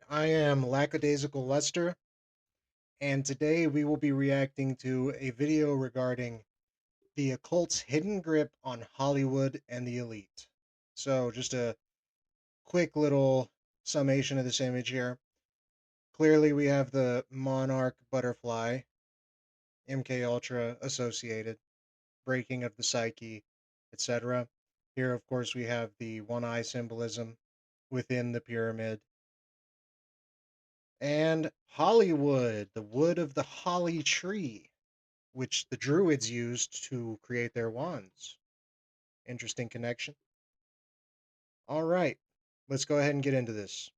I am Lackadaisical Lester, and today we will be reacting to a video regarding the occult's hidden grip on Hollywood and the elite. So, just a quick little summation of this image here. Clearly, we have the monarch butterfly, MK Ultra associated, breaking of the psyche, etc. Here, of course, we have the one eye symbolism within the pyramid. And Hollywood, the wood of the holly tree, which the Druids used to create their wands. Interesting connection. All right, let's go ahead and get into this.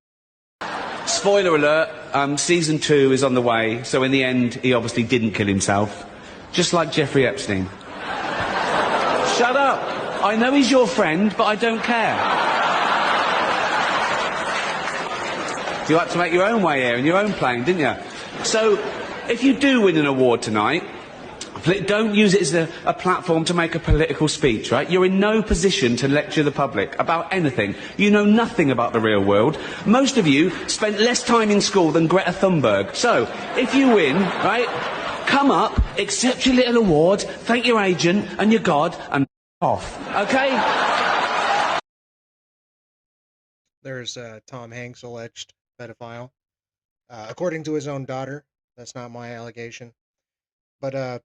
Spoiler alert, season 2 is on the way, so in the end, he obviously didn't kill himself. Just like Jeffrey Epstein. Shut up! I know he's your friend, but I don't care. You had to make your own way here in your own plane, didn't you? So, if you do win an award tonight, don't use it as a platform to make a political speech, right? You're in no position to lecture the public about anything. You know nothing about the real world. Most of you spent less time in school than Greta Thunberg. So, if you win, right, come up, accept your little award, thank your agent and your God, and off, okay? There's Tom Hanks, alleged pedophile. According to his own daughter. That's not my allegation. But, a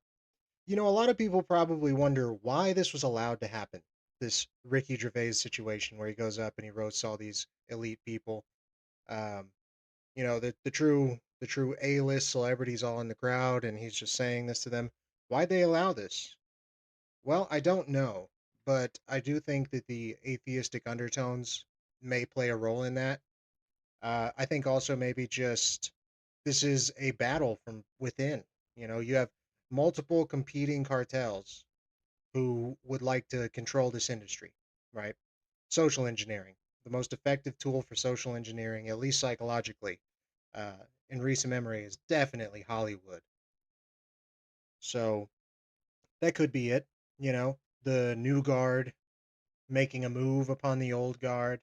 lot of people probably wonder why this was allowed to happen. This Ricky Gervais situation where he goes up and he roasts all these elite people. The true A-list celebrities all in the crowd, and he's just saying this to them. Why'd they allow this? Well, I don't know, but I do think that the atheistic undertones may play a role in that. I think also maybe just this is a battle from within. You have multiple competing cartels who would like to control this industry, right? Social engineering, the most effective tool for social engineering, at least psychologically, in recent memory, is definitely Hollywood. So that could be it. The new guard making a move upon the old guard.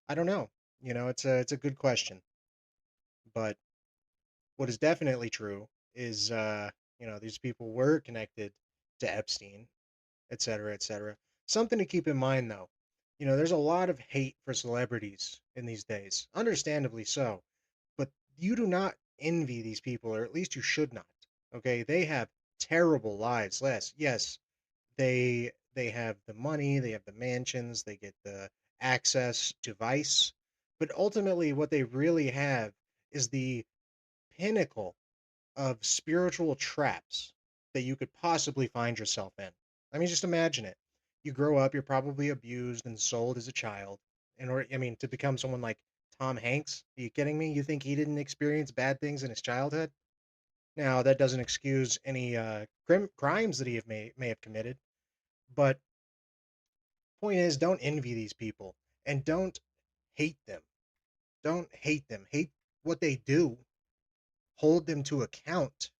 I don't know. It's a good question. But what is definitely true is these people were connected to Epstein, et cetera, et cetera. Something to keep in mind, though. There's a lot of hate for celebrities in these days, understandably so. But you do not envy these people, or at least you should not. Okay, they have terrible lives. Yes, they have the money, they have the mansions, they get the access to vice, but ultimately, what they really have is the pinnacle of spiritual traps that you could possibly find yourself in. I mean, just imagine it. You grow up, you're probably abused and sold as a child. To become someone like Tom Hanks, are you kidding me? You think he didn't experience bad things in his childhood? Now, that doesn't excuse any crimes that he may have committed, but point is, don't envy these people and don't hate them. Don't hate them. Hate what they do. Hold them to account,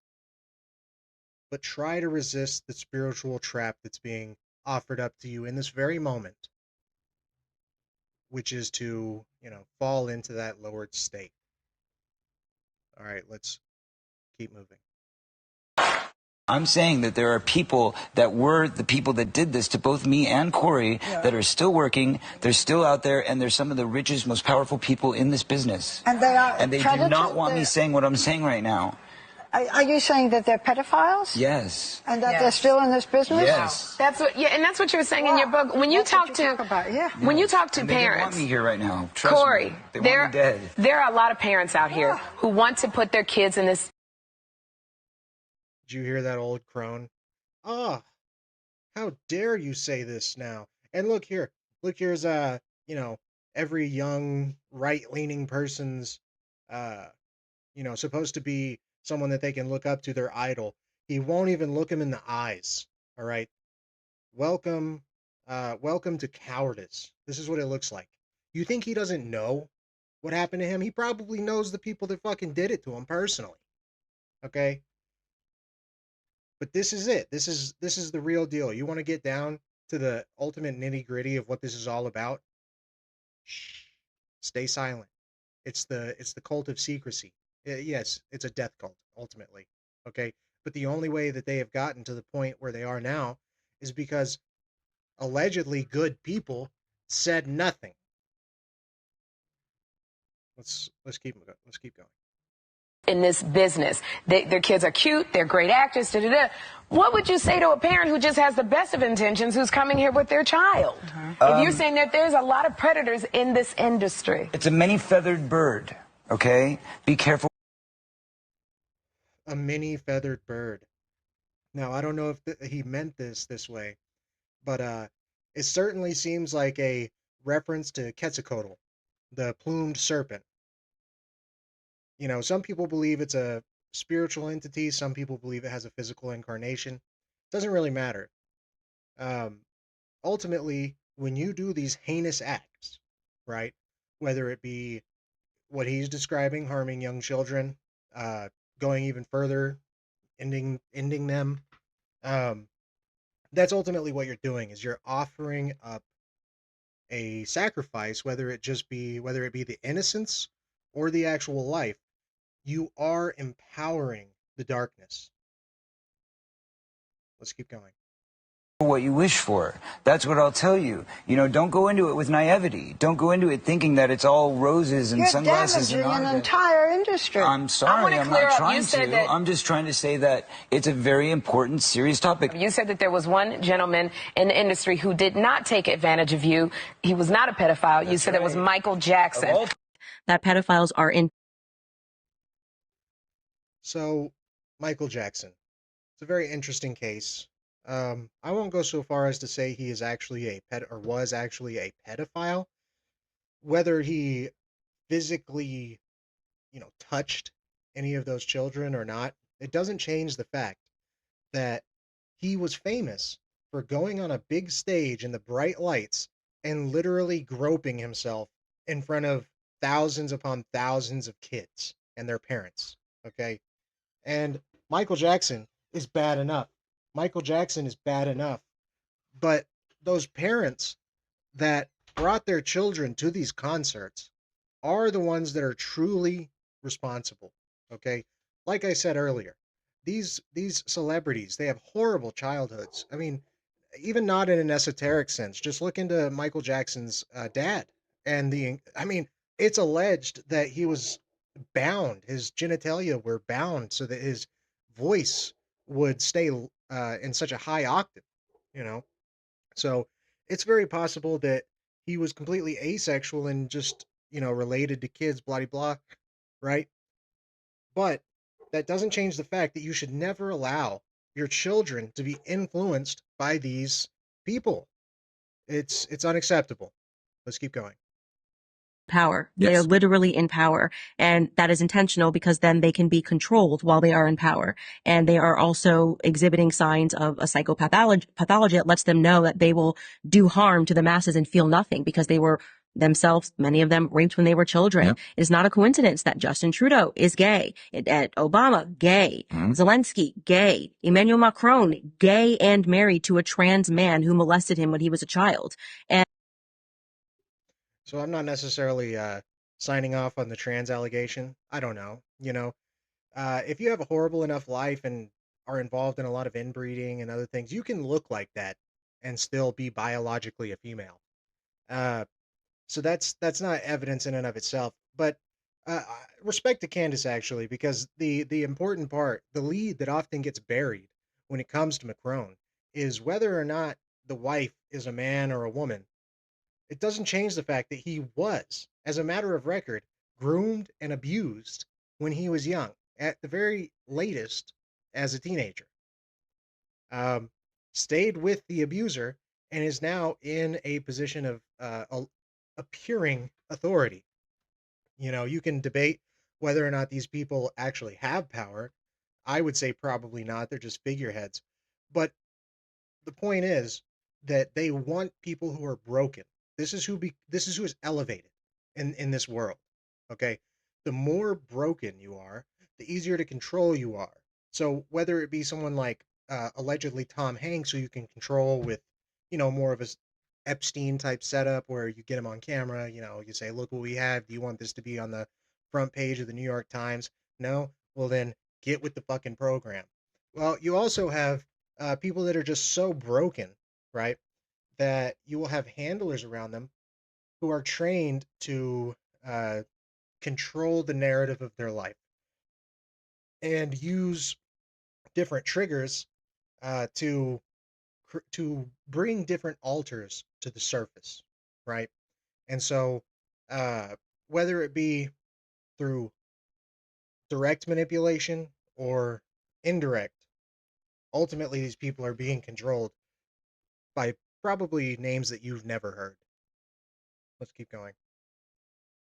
but try to resist the spiritual trap that's being offered up to you in this very moment, which is to, fall into that lowered state. All right, let's keep moving. I'm saying that there are people that were the people that did this to both me and Corey that are still working, they're still out there, and they're some of the richest, most powerful people in this business. And they are. And they do not want me saying what I'm saying right now. Are you saying that they're pedophiles? Yes. And that they're still in this business? Yes. That's what, and that's what you're saying in your book. When you talk to when you talk to and parents, they don't want me here right now. Trust Corey, me. They want me dead. there are a lot of parents out here who want to put their kids in this. Did you hear that old crone? Ah, how dare you say this now? And look here. Look, here's every young right-leaning person's supposed to be someone that they can look up to, their idol. He won't even look him in the eyes. All right. Welcome to cowardice. This is what it looks like. You think he doesn't know what happened to him? He probably knows the people that fucking did it to him personally. Okay? But this is it. This is the real deal. You want to get down to the ultimate nitty-gritty of what this is all about? Shh. Stay silent. It's the cult of secrecy. Yes, it's a death cult ultimately. Okay, but the only way that they have gotten to the point where they are now is because allegedly good people said nothing. Let's keep going. In this business, their kids are cute, they're great actors. Da, da, da. What would you say to a parent who just has the best of intentions, who's coming here with their child? If you're saying that there's a lot of predators in this industry, It's a many-feathered bird, okay? Be careful. A mini feathered bird. Now I don't know if he meant this way, but it certainly seems like a reference to Quetzalcoatl, the plumed serpent. You know, some people believe it's a spiritual entity, some people believe it has a physical incarnation. Doesn't really matter. Um, Ultimately, when you do these heinous acts, right, whether it be what he's describing, harming young children, uh, going even further, ending them, um, that's ultimately what you're doing is you're offering up a sacrifice, whether it be the innocence or the actual life. You are empowering the darkness. Let's keep going. What you wish for. That's what I'll tell you. You know, don't go into it with naivety. Don't go into it thinking that it's all roses and You're sunglasses and damaging an entire industry. I'm sorry, I'm not trying to. that I'm just trying to say that it's a very important, serious topic. you said that there was one gentleman in the industry who did not take advantage of you. He was not a pedophile. You said it was Michael Jackson. That pedophiles are in. So, Michael Jackson. It's a very interesting case. I won't go so far as to say he is actually a ped or was actually a pedophile. Whether he physically, touched any of those children or not, it doesn't change the fact that he was famous for going on a big stage in the bright lights and literally groping himself in front of thousands upon thousands of kids and their parents. Okay. And Michael Jackson is bad enough. Michael Jackson is bad enough. But those parents that brought their children to these concerts are the ones that are truly responsible. Okay? Like I said earlier, these celebrities, they have horrible childhoods. I mean, even not in an esoteric sense. Just look into Michael Jackson's dad and I mean, it's alleged that he was bound, his genitalia were bound so that his voice would stay in such a high octave, you know. So it's very possible that he was completely asexual and just, related to kids, blah blah, right? But that doesn't change the fact that you should never allow your children to be influenced by these people. It's unacceptable. Let's keep going. Power. Yes. They are literally in power. And that is intentional because then they can be controlled while they are in power. And they are also exhibiting signs of a psychopathology that lets them know that they will do harm to the masses and feel nothing because they were themselves, many of them raped when they were children. Yep. It is not a coincidence that Justin Trudeau is gay. Obama, gay. Mm-hmm. Zelensky, gay. Emmanuel Macron, gay and married to a trans man who molested him when he was a child. And so I'm not necessarily signing off on the trans allegation. I don't know. If you have a horrible enough life and are involved in a lot of inbreeding and other things, you can look like that and still be biologically a female. So that's not evidence in and of itself. But respect to Candace actually, because the important part, the lead that often gets buried when it comes to Macron, is whether or not the wife is a man or a woman. It doesn't change the fact that he was, as a matter of record, groomed and abused when he was young, at the very latest as a teenager. Um, Stayed with the abuser and is now in a position of appearing authority. You can debate whether or not these people actually have power. I would say probably not. They're just figureheads. But the point is that they want people who are broken. This is who is elevated in this world. Okay? The more broken you are, the easier to control you are. So whether it be someone like allegedly Tom Hanks, who you can control with, more of a Epstein type setup where you get them on camera. You say, "Look what we have. Do you want this to be on the front page of the New York Times?" No? Well, then get with the fucking program. Well, you also have people that are just so broken, right, that you will have handlers around them who are trained to uh, control the narrative of their life and use different triggers to bring different alters to the surface, right? And so, uh, whether it be through direct manipulation or indirect, ultimately these people are being controlled by probably names that you've never heard. Let's keep going.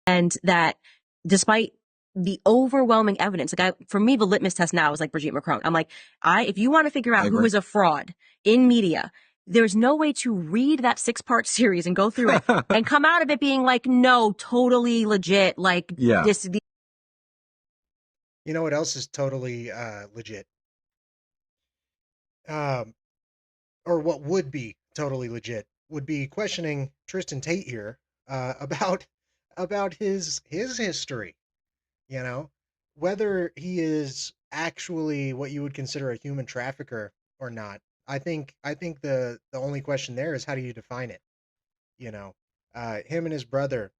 And that despite the overwhelming evidence, like for me, the litmus test now is like Brigitte Macron. I'm like, if you want to figure out who is a fraud in media, there's no way to read that 6-part series and go through it and come out of it being like, no, totally legit. Like this. You know what else is totally legit? Um, or what would be totally legit would be questioning Tristan Tate here about his history. You know, whether he is actually what you would consider a human trafficker or not. I think the only question there is how do you define it? You know, him and his brother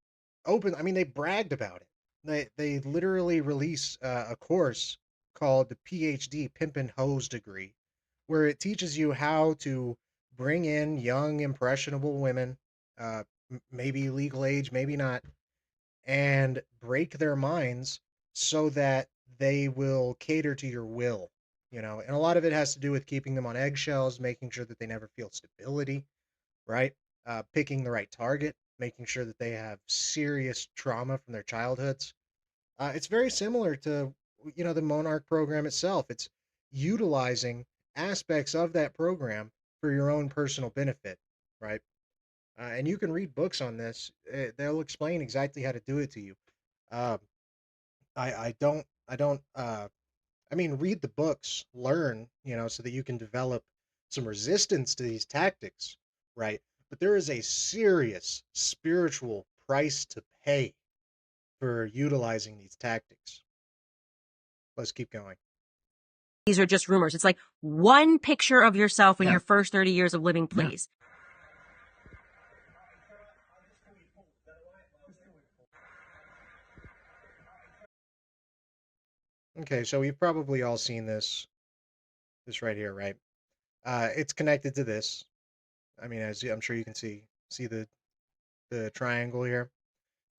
I mean, they bragged about it. They literally release a course called the PhD Pimpin' Hose degree, where it teaches you how to bring in young, impressionable women, maybe legal age, maybe not, and break their minds so that they will cater to your will. And a lot of it has to do with keeping them on eggshells, making sure that they never feel stability, right? Picking the right target, making sure that they have serious trauma from their childhoods. It's very similar to the Monarch program itself. It's utilizing aspects of that program for your own personal benefit, right? And you can read books on this. They'll explain exactly how to do it to you. Um, I don't. I mean, read the books, learn, so that you can develop some resistance to these tactics, right? But there is a serious spiritual price to pay for utilizing these tactics. Let's keep going. These are just rumors. It's like one picture of yourself in your first 30 years of living, please. Okay, so we've probably all seen this right here, right? It's connected to this. I mean, as I'm sure you can see the triangle here.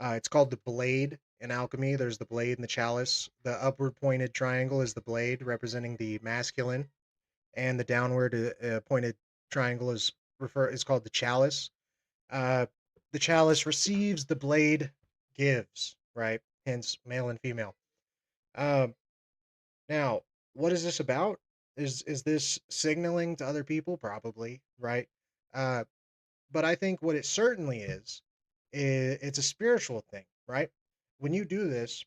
It's called the blade in alchemy. There's the blade and the chalice. The upward pointed triangle is the blade, representing the masculine, and the downward pointed triangle is called the chalice. Uh, the chalice receives, the blade gives, right? Hence, male and female. Um, Now, what is this about? Is this signaling to other people? Probably, right? Uh, but I think what it certainly is it's a spiritual thing, right? When you do this,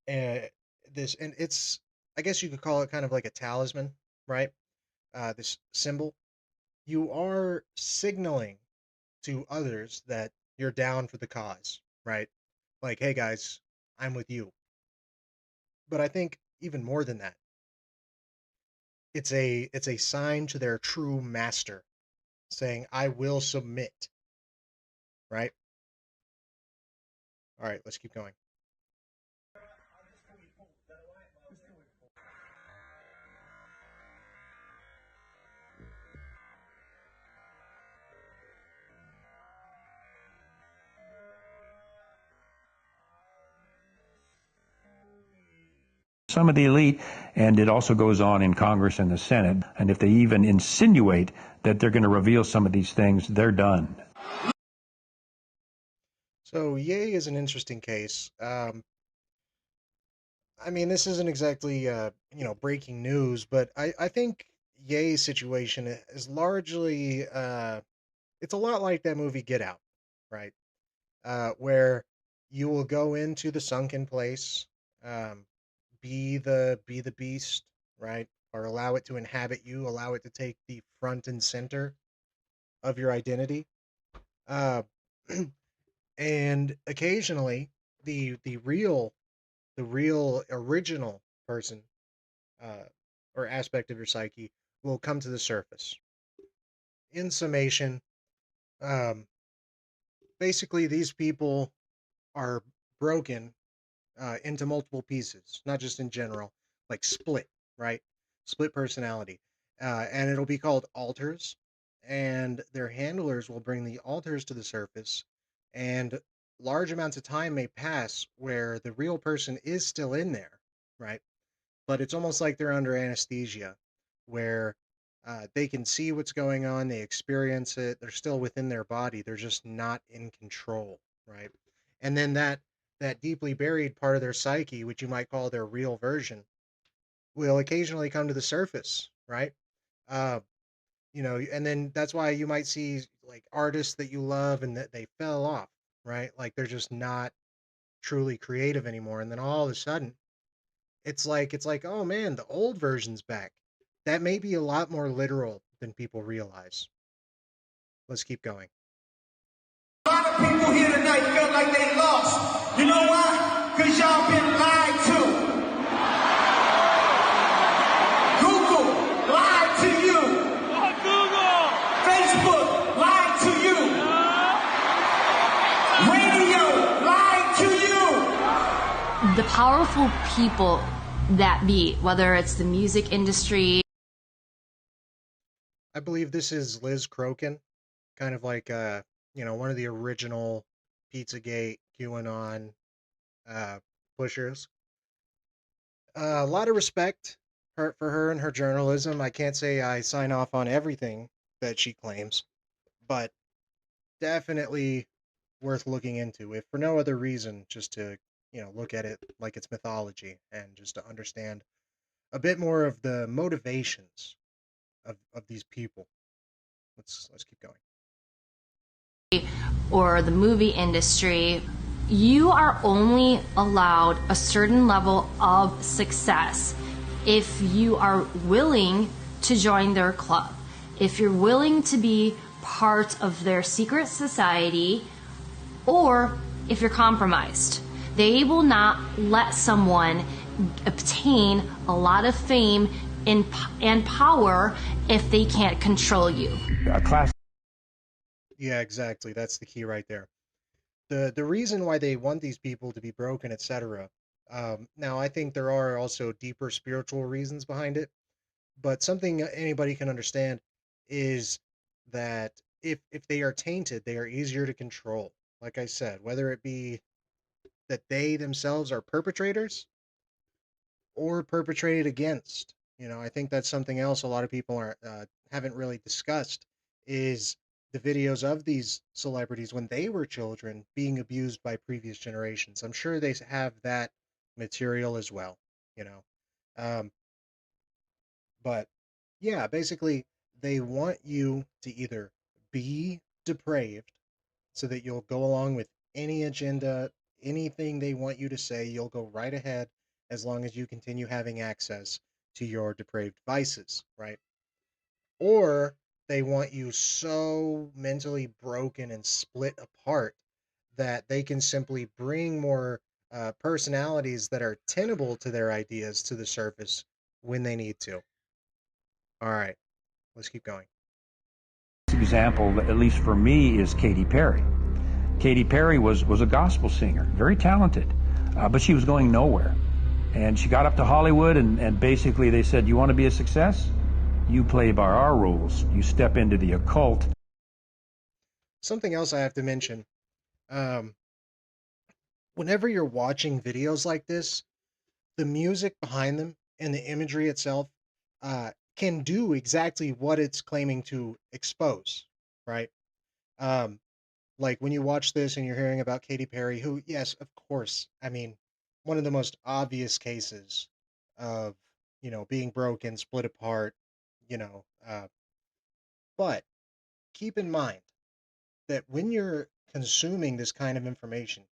uh, and it's I guess you could call it kind of like a talisman, right? This symbol, you are signaling to others that you're down for the cause, right? Like, hey guys, I'm with you. But I think even more than that, it's a sign to their true master saying, I will submit, right? All right, let's keep going. Some of the elite, and it also goes on in Congress and the Senate, and if they even insinuate that they're going to reveal some of these things, they're done. So Ye is an interesting case. I mean, this isn't exactly breaking news, but I think Ye's situation is largely it's a lot like that movie Get Out, right? Where you will go into the sunken place, um, be the beast, right? Or allow it to inhabit you, allow it to take the front and center of your identity. Uh, and occasionally, the real original person, uh, or aspect of your psyche will come to the surface. In summation, um, basically these people are broken into multiple pieces, not just in general, like split, right? Split personality. And it'll be called alters, and their handlers will bring the alters to the surface, and large amounts of time may pass where the real person is still in there, right? But it's almost like they're under anesthesia, where they can see what's going on, they experience it, they're still within their body, they're just not in control, right? And then that deeply buried part of their psyche, which you might call their real version, will occasionally come to the surface, right? Uh, and then that's why you might see like artists that you love and that they fell off, right? Like they're just not truly creative anymore, and then all of a sudden it's like, oh man, the old version's back. That may be a lot more literal than people realize. Let's keep going. A lot of people here tonight feel like they lost. You know why? Because y'all been lied to. Google lied to you. Google. Facebook lied to you. Radio lied to you. The powerful people that be, whether it's the music industry. I believe this is Liz Crokin, kind of like one of the original Pizzagate QAnon uh pushers. A lot of respect for her and her journalism. I can't say I sign off on everything that she claims, but definitely worth looking into, if for no other reason, just to look at it like it's mythology and just to understand a bit more of the motivations of these people. Let's keep going. Or the movie industry, you are only allowed a certain level of success if you are willing to join their club, if you're willing to be part of their secret society, or if you're compromised. They will not let someone obtain a lot of fame and power if they can't control you. Yeah, exactly. That's the key right there. The reason why they want these people to be broken, etc. Now, I think there are also deeper spiritual reasons behind it, but something anybody can understand is that if they are tainted, they are easier to control. Like I said, whether it be that they themselves are perpetrators or perpetrated against. I think that's something else a lot of people are haven't really discussed, is the videos of these celebrities when they were children being abused by previous generations. I'm sure they have that material as well. You know, um, but yeah, basically they want you to either be depraved so that you'll go along with any agenda, anything they want you to say, you'll go right ahead as long as you continue having access to your depraved vices, right? Or they want you so mentally broken and split apart that they can simply bring more personalities that are tenable to their ideas to the surface when they need to. All right, let's keep going. Example, at least for me, is Katy Perry. Katy Perry was a gospel singer, very talented, but she was going nowhere. And she got up to Hollywood, and basically they said, you want to be a success? You play by our rules. You step into the occult. Something else I have to mention. Um, Whenever you're watching videos like this, the music behind them and the imagery itself can do exactly what it's claiming to expose, right? Um, like when you watch this and you're hearing about Katy Perry, who, yes, of course, I mean, one of the most obvious cases of, being broken, split apart, you know, uh, but keep in mind that when you're consuming this kind of information,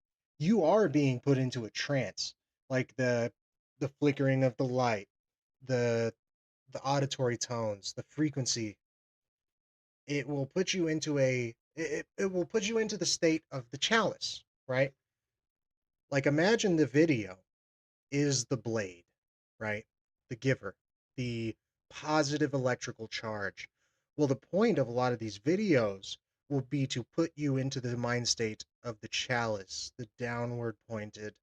you are being put into a trance, like the flickering of the light, the the auditory tones, the frequency. It will put you into It will put you into the state of the chalice, right? Like imagine the video is the blade, right? The giver, the positive electrical charge. Well, the point of a lot of these videos will be to put you into the mind state of the chalice, the downward pointed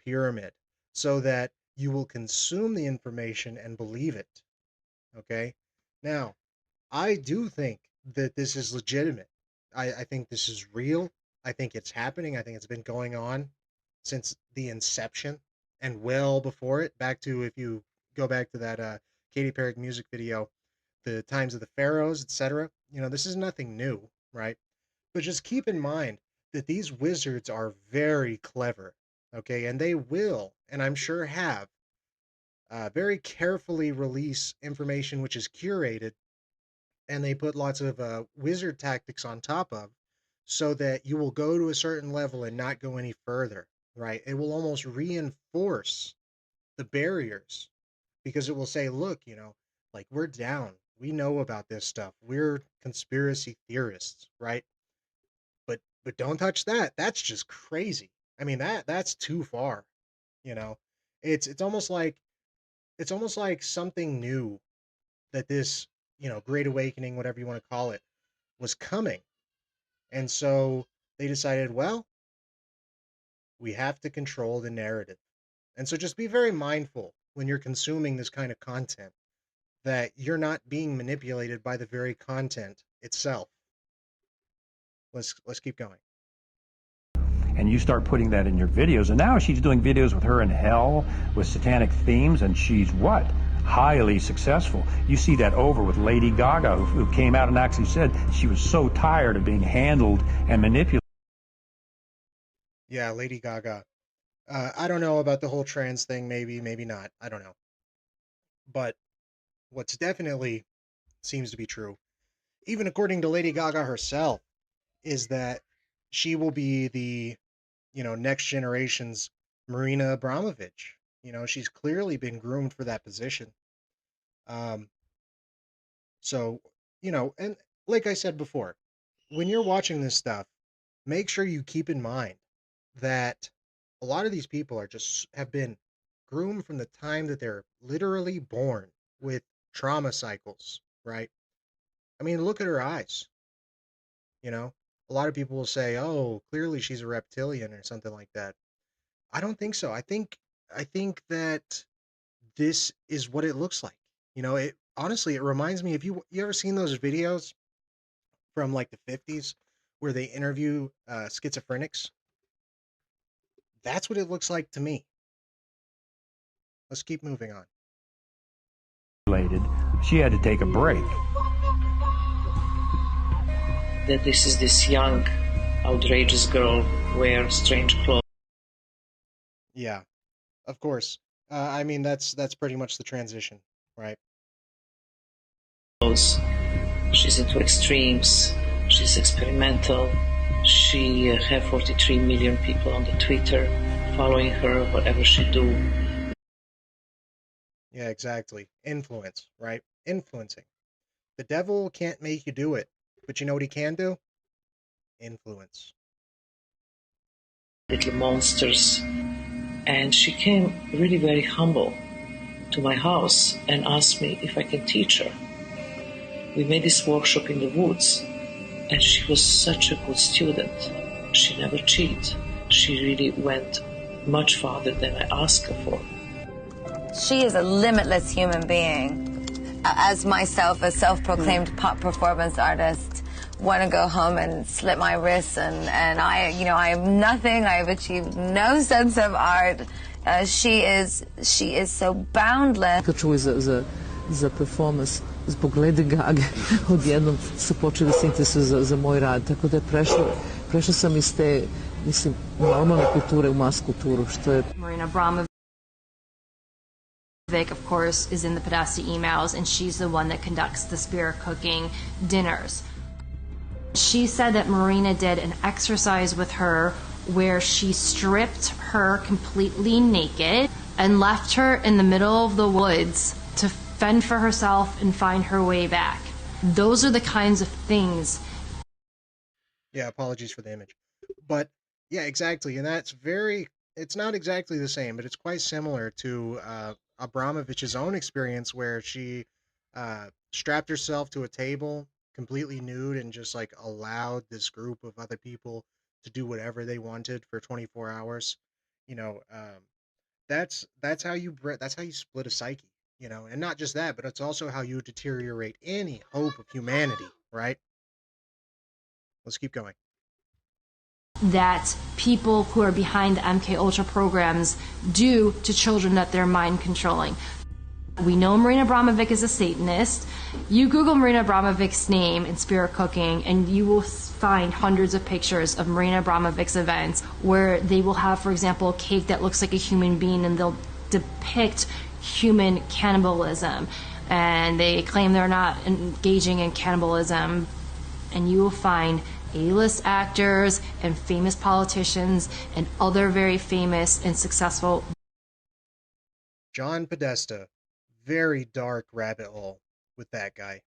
pyramid, so that you will consume the information and believe it. Okay? Now, I do think that this is legitimate. I think this is real. I think it's happening. I think it's been going on since the inception and well before it. Back to if you go back to that Katy Perry music video, the times of the pharaohs, etc. You know, this is nothing new, right? But just keep in mind that these wizards are very clever, okay, and they will, and I'm sure have, very carefully release information which is curated, and they put lots of wizard tactics on top of, so that you will go to a certain level and not go any further, right? It will almost reinforce the barriers because it will say, look, you know, like we're down. We know about this stuff. We're conspiracy theorists, right? But don't touch that. That's just crazy. I mean, that's too far, you know. It's almost like something new that this, you know, great awakening, whatever you want to call it, was coming. And so they decided, well, we have to control the narrative. And so just be very mindful when you're consuming this kind of content that you're not being manipulated by the very content itself. Let's keep going. And you start putting that in your videos, and now she's doing videos with her in hell with satanic themes, and she's what? Highly successful. You see that over with Lady Gaga, who came out and actually said she was so tired of being handled and manipulated. Yeah, Lady Gaga. I don't know about the whole trans thing, maybe, maybe not. I don't know. But what's definitely seems to be true, even according to Lady Gaga herself, is that she will be the, you know, next generation's Marina Abramovich. You know, she's clearly been groomed for that position. Um, so, you know, and like I said before, when you're watching this stuff, make sure you keep in mind that a lot of these people are just have been groomed from the time that they're literally born with trauma cycles, right? I mean, look at her eyes, you know? A lot of people will say, "Oh, clearly she's a reptilian or something like that." I don't think so. I think that this is what it looks like. You know, it honestly it reminds me, if you ever seen those videos from like the 50s where they interview schizophrenics? That's what it looks like to me. Let's keep moving on. She had to take a break. That this young, outrageous girl wear strange clothes. Yeah, of course. I mean, that's pretty much the transition, right? She's into extremes. She's experimental. She have 43 million people on the Twitter following her, whatever she do. Yeah, exactly. Influence, right? Influencing. The devil can't make you do it, but you know what he can do? Influence. Little monsters. And she came really very humble to my house and asked me if I can teach her. We made this workshop in the woods, and she was such a good student. She never cheated. She really went much farther than I asked her for. She is a limitless human being. As myself, a self-proclaimed pop performance artist, want to go home and slit my wrists, and I am nothing. I have achieved no sense of art. She is so boundless. Za performance zbog Lady Gaga odjednom su počeli se interesuju za moj rad, tako da je prešla sam iz te, mislim, normalne kulture u mas kulturu, što je... Marina Abramovic, of course, is in the Podesta emails, and she's the one that conducts the spirit cooking dinners. She said that Marina did an exercise with her where she stripped her completely naked and left her in the middle of the woods to fend for herself and find her way back. Those are the kinds of things Yeah, apologies for the image. But yeah, exactly. And it's not exactly the same, but it's quite similar to Abramovich's own experience where she strapped herself to a table completely nude and just like allowed this group of other people to do whatever they wanted for 24 hours. You know, that's how you split a psyche, and not just that, but it's also how you deteriorate any hope of humanity, right? Let's keep going. That people who are behind the MK Ultra programs do to children that they're mind controlling. We know Marina Abramovic is a Satanist. You Google Marina Abramovic's name in spirit cooking and you will find hundreds of pictures of Marina Abramovic's events where they will have, for example, a cake that looks like a human being and they'll depict human cannibalism. And they claim they're not engaging in cannibalism. And you will find A-list actors and famous politicians and other very famous and successful. John Podesta, very dark rabbit hole with that guy.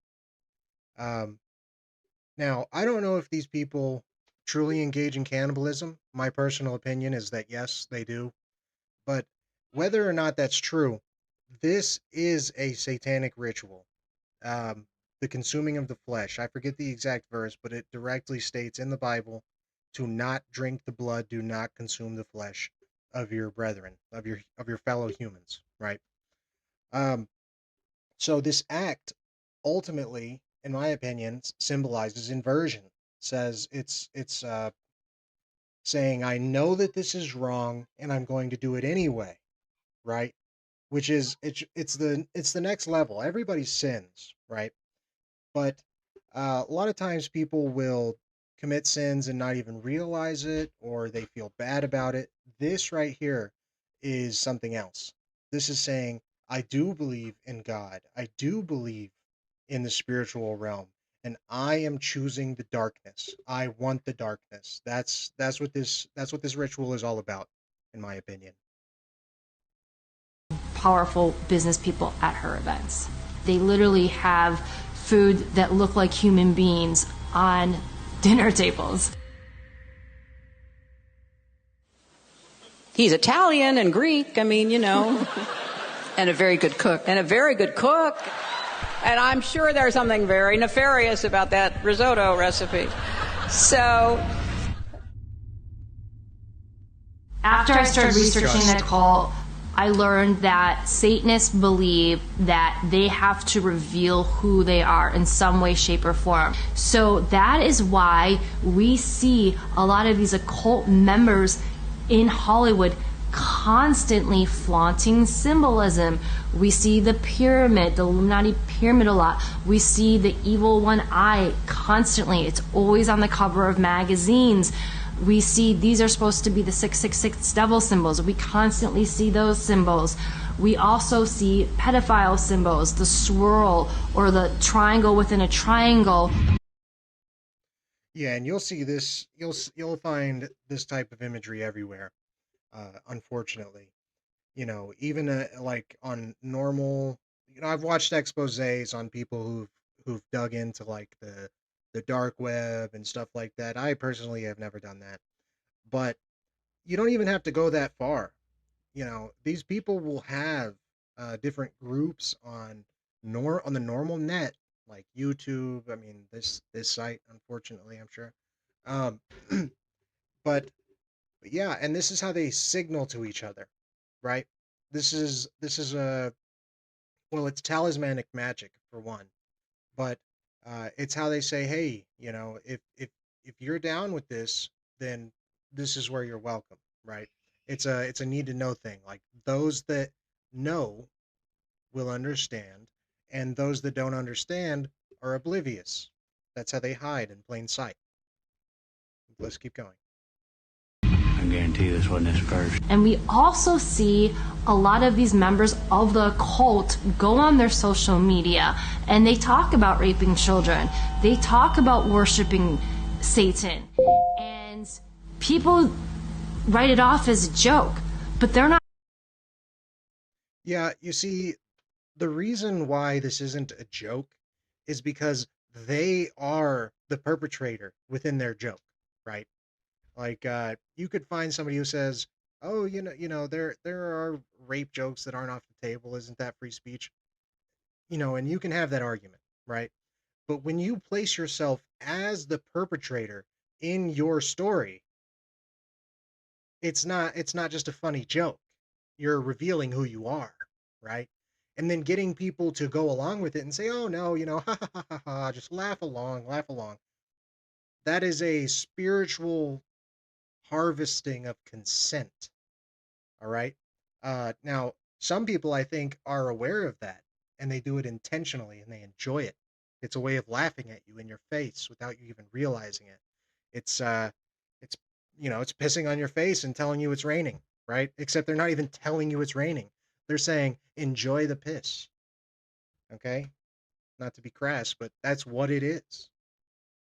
Now, I don't know if these people truly engage in cannibalism. My personal opinion is that yes, they do. But whether or not that's true, this is a satanic ritual. Um, the consuming of the flesh. I forget the exact verse, but it directly states in the Bible to not drink the blood, do not consume the flesh of your brethren, of your fellow humans, right? Um, so this act ultimately, in my opinion, symbolizes inversion. Says it's saying I know that this is wrong and I'm going to do it anyway, right? Which is it's the next level. Everybody sins, right? But a lot of times people will commit sins and not even realize it, or they feel bad about it. This right here is something else. This is saying, I do believe in God. I do believe in the spiritual realm, and I am choosing the darkness. I want the darkness. That's what this ritual is all about, in my opinion. Powerful business people at her events. They literally have food that look like human beings on dinner tables. He's Italian and Greek, I mean, And a very good cook. and a very good cook. And I'm sure there's something very nefarious about that risotto recipe. So, After I started researching the occult, I learned that Satanists believe that they have to reveal who they are in some way, shape, or form. So that is why we see a lot of these occult members in Hollywood constantly flaunting symbolism. We see the pyramid, the Illuminati pyramid a lot. We see the evil one eye constantly. It's always on the cover of magazines. We see these are supposed to be the 666 devil symbols. We constantly see those symbols. We also see pedophile symbols, the swirl or the triangle within a triangle. Yeah, and you'll see this. You'll find this type of imagery everywhere. Unfortunately, even like on normal. I've watched exposés on people who've dug into like the dark web and stuff like that. I personally have never done that, but you don't even have to go that far. These people will have different groups on the normal net, like YouTube. I mean, this site, unfortunately, I'm sure. Um, but yeah, and this is how they signal to each other, right? This is a well, it's talismanic magic for one, but it's how they say, hey, if you're down with this, then this is where you're welcome, right? It's a need to know thing. Like those that know will understand, and those that don't understand are oblivious. That's how they hide in plain sight. Let's keep going. I guarantee you this wasn't his first. And we also see a lot of these members of the occult go on their social media and they talk about raping children. They talk about worshiping Satan. And people write it off as a joke, but they're not. Yeah, you see, the reason why this isn't a joke is because they are the perpetrator within their joke. right? Like you could find somebody who says, "Oh, there are rape jokes that aren't off the table. Isn't that free speech?" And you can have that argument, right? But when you place yourself as the perpetrator in your story, it's not just a funny joke. You're revealing who you are, right? And then getting people to go along with it and say, "Oh no, ha ha ha ha ha," just laugh along, laugh along. That is a spiritual harvesting of consent. All right. Now, some people I think are aware of that and they do it intentionally and they enjoy it. It's a way of laughing at you in your face without you even realizing it. It's it's it's pissing on your face and telling you it's raining, right? Except they're not even telling you it's raining. They're saying enjoy the piss. Okay? Not to be crass, but that's what it is.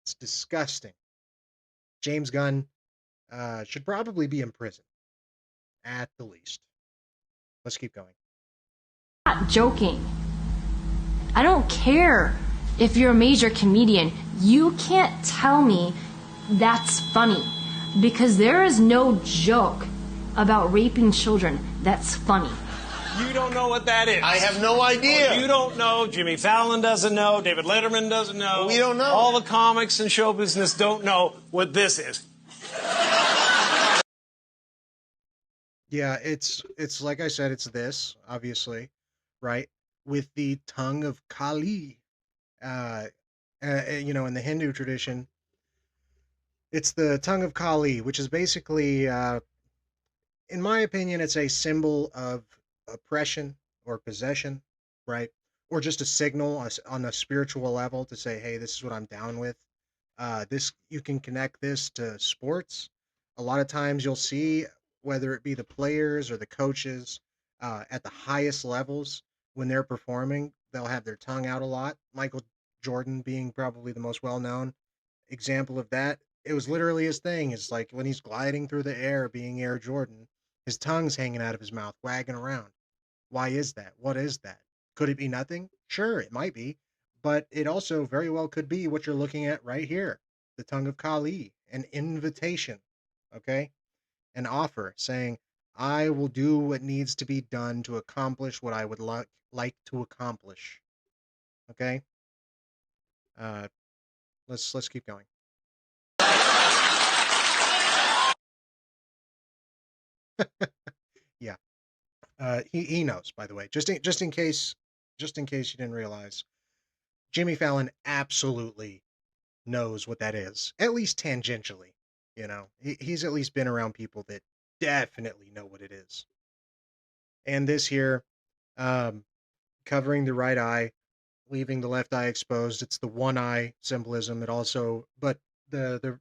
It's disgusting. James Gunn should probably be in prison at the least. Let's keep going. Not joking. I don't care if you're a major comedian. You can't tell me that's funny because there is no joke about raping children that's funny. You don't know what that is. I have no idea. You don't know. Jimmy Fallon doesn't know. David Letterman doesn't know. We don't know. All the comics and show business don't know what this is. Yeah, it's like I said, it's this, obviously, right? With the tongue of Kali. In the Hindu tradition, it's the tongue of Kali, which is basically, in my opinion, it's a symbol of oppression or possession, right? Or just a signal on a spiritual level to say, hey, this is what I'm down with. This you can connect this to sports. A lot of times you'll see whether it be the players or the coaches at the highest levels when they're performing, they'll have their tongue out a lot. Michael Jordan being probably the most well-known example of that. It was literally his thing. It's like when he's gliding through the air, being Air Jordan, his tongue's hanging out of his mouth, wagging around. Why is that? What is that? Could it be nothing? Sure, it might be, but it also very well could be what you're looking at right here, the tongue of Kali, an invitation, okay? An offer saying, I will do what needs to be done to accomplish what I would like to accomplish. Okay? Uh, let's keep going. Yeah. He knows, by the way. Just in case you didn't realize, Jimmy Fallon absolutely knows what that is, at least tangentially. He's at least been around people that definitely know what it is. And this here, um, covering the right eye, leaving the left eye exposed. It's the one eye symbolism. It also, but the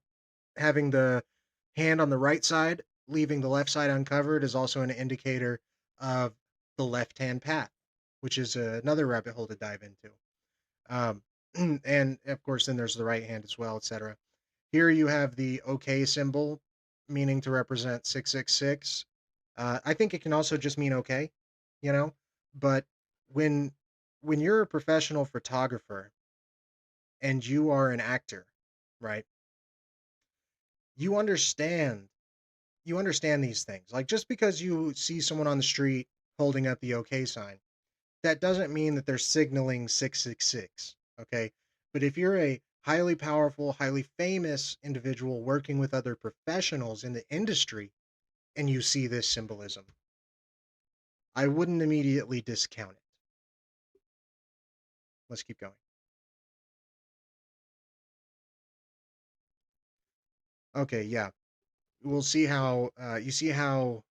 having the hand on the right side, leaving the left side uncovered, is also an indicator of the left hand path, which is another rabbit hole to dive into. Um, and of course, then there's the right hand as well, etc. Here you have the OK symbol, meaning to represent 666. I think it can also just mean okay, you know. But when when you're a professional photographer and you are an actor, right? You understand you understand these things. Like just because you see someone on the street holding up the OK sign, that doesn't mean that they're signaling 666. Okay. But if you're a highly powerful, highly famous individual working with other professionals in the industry and you see this symbolism, I wouldn't immediately discount it. Let's keep going. Okay, yeah. We'll see how you see how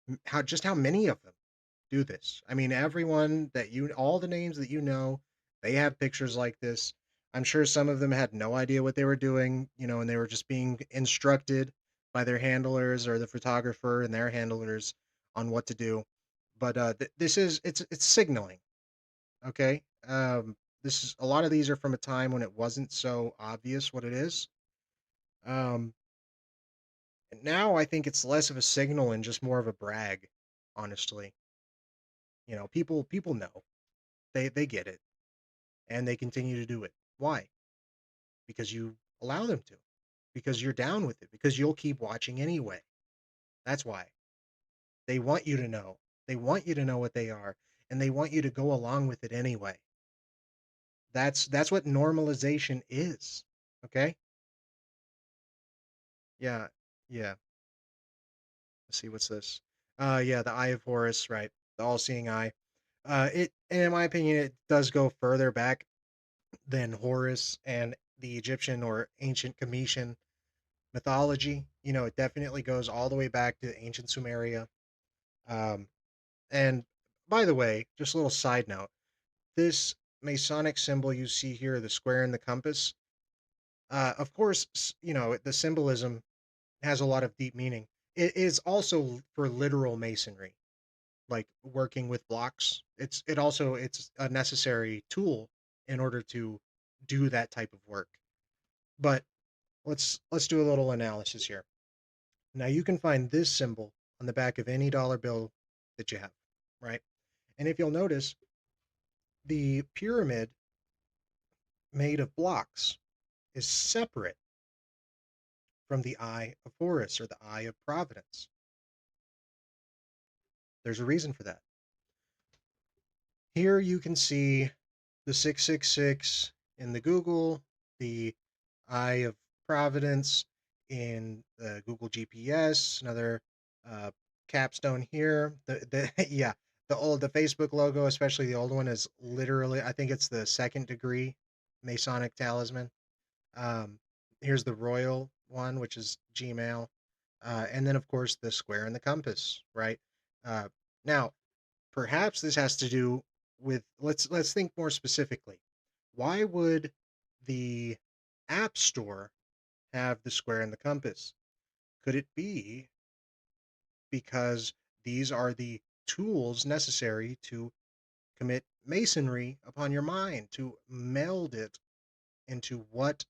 many of them do this. I mean, everyone that all the names that you know, they have pictures like this. I'm sure some of them had no idea what they were doing, and they were just being instructed by their handlers or the photographer and their handlers on what to do. But this is it's signaling, okay? This is a lot of these are from a time when it wasn't so obvious what it is. Um, Now I think it's less of a signal and just more of a brag, honestly. People know. They get it and they continue to do it. Why? Because you allow them to. because you're down with it, because you'll keep watching anyway. That's why. They want you to know. They want you to know what they are, and they want you to go along with it anyway. That's what normalization is. Okay? Yeah. Yeah. Let's see, what's this? Yeah, the Eye of Horus, right? The all-seeing eye. It, in my opinion, it does go further back than Horus and the Egyptian or ancient Cometian mythology. You know, it definitely goes all the way back to ancient Sumeria. Um, and by the way, just a little side note: this Masonic symbol you see here, the square and the compass. Of course, you know the symbolism has a lot of deep meaning. It is also for literal masonry, like working with blocks. It's a necessary tool in order to do that type of work. But let's do a little analysis here. Now you can find this symbol on the back of any dollar bill that you have, right? And if you'll notice, the pyramid made of blocks is separate from the Eye of Horus or the Eye of Providence. There's a reason for that. Here you can see the 666 in the Google, the Eye of Providence in the Google GPS, another capstone here. The yeah, the Facebook logo, especially the old one, is literally, I think it's the second degree Masonic talisman. Um, Here's the royal one, which is Gmail, and then of course the square and the compass, right? Uh, Now, perhaps this has to do with, let's think more specifically. Why would the App Store have the square and the compass? Could it be because these are the tools necessary to commit masonry upon your mind, to meld it into what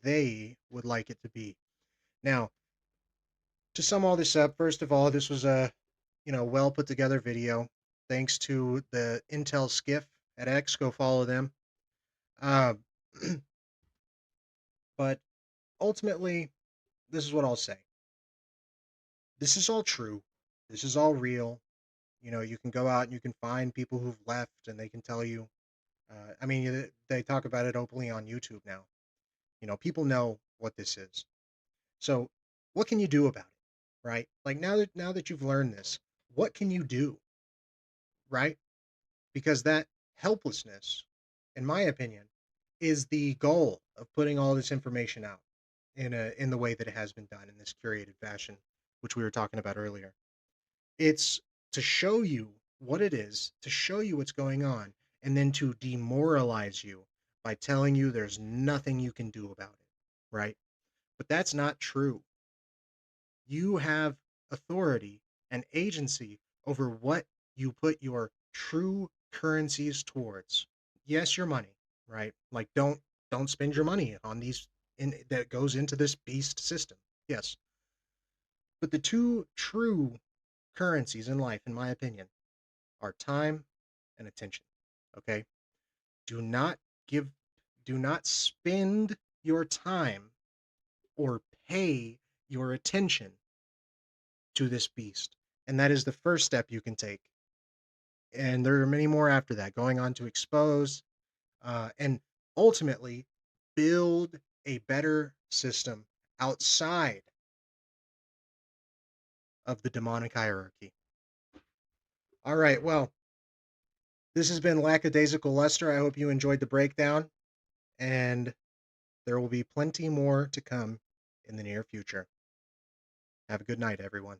they would like it to be? Now, to sum all this up, first of all, this was a, well put together video. Thanks to the Intel Skiff at X. Go follow them. Um, but ultimately, this is what I'll say. This is all true. This is all real. You know, you can go out and you can find people who've left and they can tell you. I mean, they talk about it openly on YouTube now. You know, people know what this is. So, what can you do about it, right? Like now that you've learned this, what can you do, right? Because that helplessness, in my opinion, is the goal of putting all this information out in the way that it has been done in this curated fashion, which we were talking about earlier. It's to show you what it is, to show you what's going on, and then to demoralize you by telling you there's nothing you can do about it, right? But that's not true. You have authority and agency over what you put your true currencies towards. Yes, your money, right? Like don't spend your money on these in that goes into this beast system. Yes. But the two true currencies in life, in my opinion, are time and attention. Okay? Do not give do not spend your time or pay your attention to this beast. And that is the first step you can take. And there are many more after that, going on to expose and ultimately build a better system outside of the demonic hierarchy. All right, well, this has been Lackadaisical Lester. I hope you enjoyed the breakdown, and there will be plenty more to come in the near future. Have a good night, everyone.